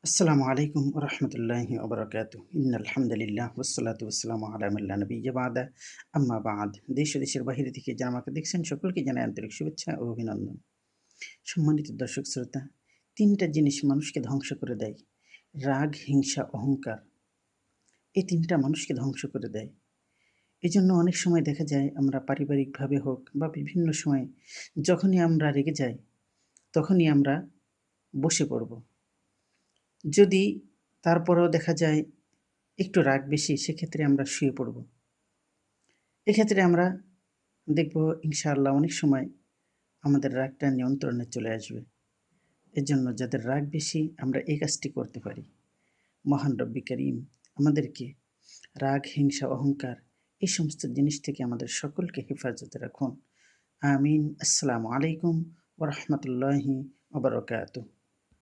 আসসালামু আলাইকুম রহমতুল্লাহি ওবরাকাতুহ। ইন্নাল হামদুলিল্লাহ ওয়াসসালাতু ওয়াসসালামু আলা মান লা নাবিয়্যা বা'দা আম্মা বা'দ। দেশ ও দেশের বাহিরে থেকে যারা আমাকে দেখছেন সকলকে জানাই আন্তরিক শুভেচ্ছা ও অভিনন্দন। সম্মানিত দর্শক শ্রোতা, ৩ টা জিনিস মানুষকে ধ্বংস করে দেয়। রাগ, হিংসা, অহংকার। এই ৩ টা মানুষকে ধ্বংস করে দেয়। এজন্য অনেক সময় দেখা যায় আমরা পারিবারিকভাবে হোক বা বিভিন্ন সময় যখনই আমরা রেগে যাই, তখনই আমরা বসে পড়ব। যদি তারপরেও দেখা যায় একটু রাগ বেশি, সেক্ষেত্রে আমরা শুয়ে পড়ব। এক্ষেত্রে আমরা দেখব ইনশাআল্লাহ অনেক সময় আমাদের রাগটা নিয়ন্ত্রণে চলে আসবে। এজন্য যাদের রাগ বেশি আমরা এই কাজটি করতে পারি। মহান রব্বি করিম আমাদেরকে রাগ, হিংসা, অহংকার এই সমস্ত জিনিস থেকে আমাদের সকলকে হেফাজতে রাখুন। আমিন। আসসালামু আলাইকুম ওয়া রাহমাতুল্লাহি ওয়া বারাকাতুহু।